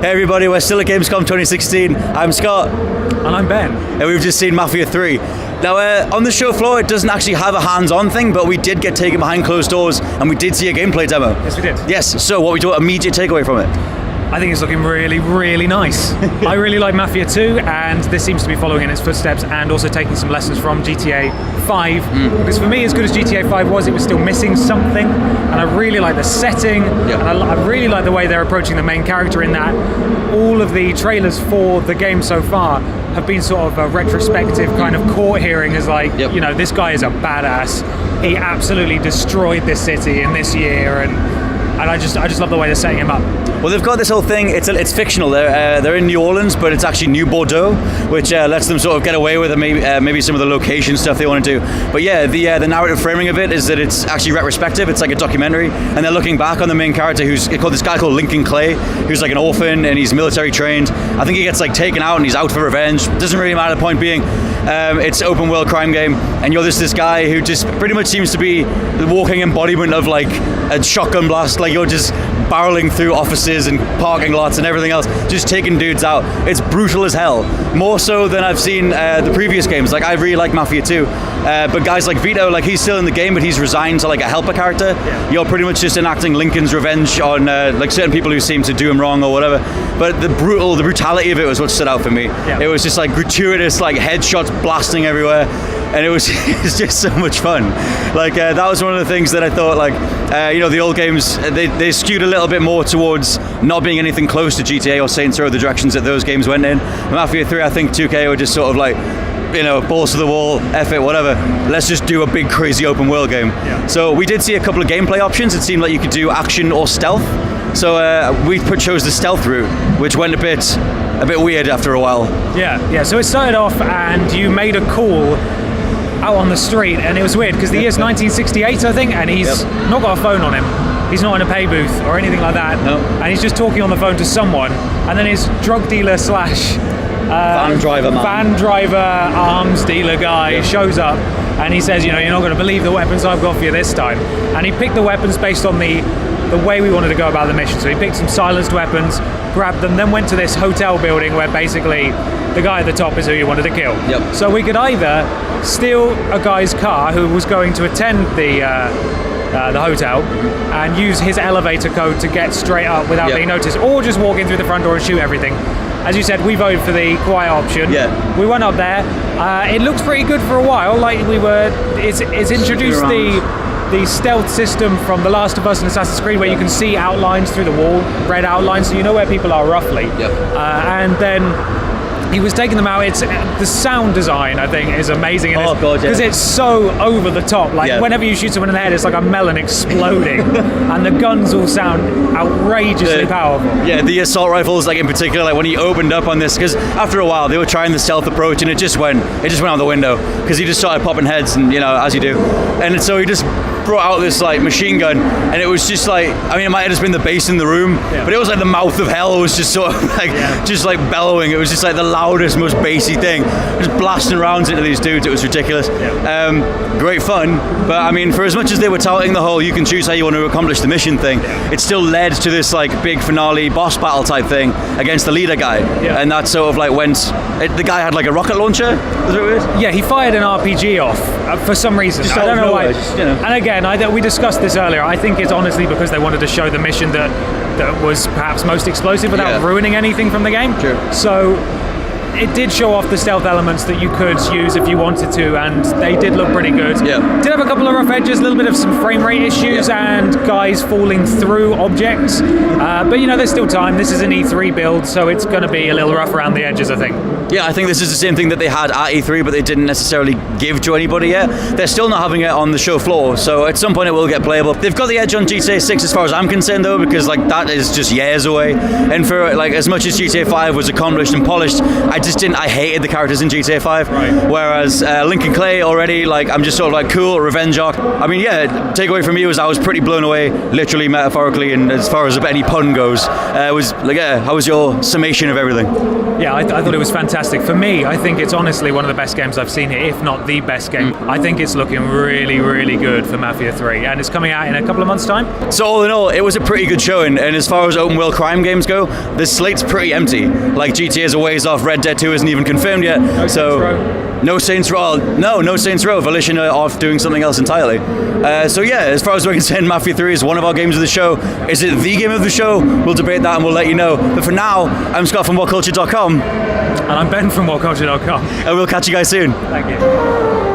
Hey everybody, we're still at Gamescom 2016. I'm Scott. And I'm Ben. And we've just seen Mafia 3. Now, on the show floor, it doesn't actually have a hands-on thing, but we did get taken behind closed doors, and we did see a gameplay demo. Yes, we did. Yes, so what we do, immediate takeaway from it? I think it's looking really, really nice. I really like Mafia 2, and this seems to be following in its footsteps and also taking some lessons from GTA 5. Because for me, as good as GTA 5 was, it was still missing something, and I really like the setting, and I really like the way they're approaching the main character in that. All of the trailers for the game so far have been sort of a retrospective kind of court hearing as like, you know, this guy is a badass. He absolutely destroyed this city in this year, and I just love the way they're setting him up. Well, they've got this whole thing. It's fictional. They're in New Orleans, but it's actually New Bordeaux, which lets them sort of get away with it. Maybe some of the location stuff they want to do. But yeah, the narrative framing of it is that it's actually retrospective. It's like a documentary, and they're looking back on the main character, who's called this guy called Lincoln Clay, who's like an orphan and he's military trained. I think he gets like taken out and he's out for revenge. Doesn't really matter. The point being, it's open world crime game, and you're this guy who just pretty much seems to be the walking embodiment of like a shotgun blast. Like you're just barreling through offices and parking lots and everything else, just taking dudes out. It's brutal as hell, more so than I've seen the previous games. Like I really like Mafia 2, but guys like Vito, like he's still in the game, but he's resigned to like a helper character. You're pretty much just enacting Lincoln's revenge on like certain people who seem to do him wrong or whatever. But the brutality of it was what stood out for me. It was just like gratuitous, like headshots blasting everywhere. And it was just so much fun. Like that was one of the things that I thought, like, you know, the old games, they skewed a little bit more towards not being anything close to GTA or Saints Row, the directions that those games went in. Mafia 3, I think 2K were just sort of like, you know, balls to the wall, F it, whatever. Let's just do a big crazy open world game. So we did see a couple of gameplay options. It seemed like you could do action or stealth. So we chose the stealth route, which went a bit weird after a while. Yeah. So it started off and you made a call out on the street, and it was weird because the year's 1968, I think, and he's not got a phone on him. He's not in a pay booth or anything like that, and he's just talking on the phone to someone, and then his drug dealer slash van driver arms dealer guy shows up, and he says, you know, you're not going to believe the weapons I've got for you this time. And he picked the weapons based on the way we wanted to go about the mission. So he picked some silenced weapons, grabbed them, then went to this hotel building where basically the guy at the top is who you wanted to kill. So we could either steal a guy's car who was going to attend the hotel and use his elevator code to get straight up without being noticed, or just walk in through the front door and shoot everything. As you said, we voted for the quiet option. We went up there. It looks pretty good for a while. Like it's introduced the stealth system from The Last of Us and Assassin's Creed, where you can see outlines through the wall, red outlines, so you know where people are roughly. And then he was taking them out. It's the sound design, I think, is amazing. Because it's so over the top. Like whenever you shoot someone in the head, it's like a melon exploding, and the guns all sound outrageously powerful. Yeah, the assault rifles, like in particular, like when he opened up on this, because after a while they were trying the stealth approach, and it just went out the window because he just started popping heads, and you know, as you do, and so he just brought out this like machine gun, and it was just like, I mean, it might have just been the bass in the room, but it was like the mouth of hell was just sort of like just like bellowing. It was just like the loudest, most bassy thing, just blasting rounds into these dudes. It was ridiculous. Great fun, but I mean, for as much as they were touting the whole you can choose how you want to accomplish the mission thing, it still led to this like big finale boss battle type thing against the leader guy, and that sort of like the guy had like a rocket launcher. Was it weird? Yeah, he fired an RPG off for some reason. I don't know why. Just, you know. And again, we discussed this earlier. I think it's honestly because they wanted to show the mission that was perhaps most explosive without ruining anything from the game. So it did show off the stealth elements that you could use if you wanted to, and they did look pretty good. Did have a couple of rough edges, a little bit of some frame rate issues and guys falling through objects, but you know, there's still time. This is an E3 build, so it's going to be a little rough around the edges, I think. Yeah, I think this is the same thing that they had at E3, but they didn't necessarily give to anybody yet. They're still not having it on the show floor, so at some point it will get playable. They've got the edge on GTA 6 as far as I'm concerned, though, because like that is just years away. And for like as much as GTA 5 was accomplished and polished, I I hated the characters in GTA 5. Right. Whereas Link and Clay already, like, I'm just sort of like cool, revenge arc. I mean, yeah, takeaway from me was I was pretty blown away, literally, metaphorically, and as far as any pun goes. Was like, how was your summation of everything? Yeah, I thought it was fantastic. For me, I think it's honestly one of the best games I've seen here, if not the best game. I think it's looking really, really good for Mafia 3, and it's coming out in a couple of months' time. So all in all, it was a pretty good showing, and as far as open world crime games go, the slate's pretty empty. Like, GTA is a ways off, Red Dead 2 isn't even confirmed yet. No Saints Row. No Saints Row. Volition are off doing something else entirely. So yeah, as far as we're concerned, Mafia 3 is one of our games of the show. Is it the game of the show? We'll debate that and we'll let you know. But for now, I'm Scott from WhatCulture.com. And I'm Ben from WhatCulture.com. And we'll catch you guys soon. Thank you.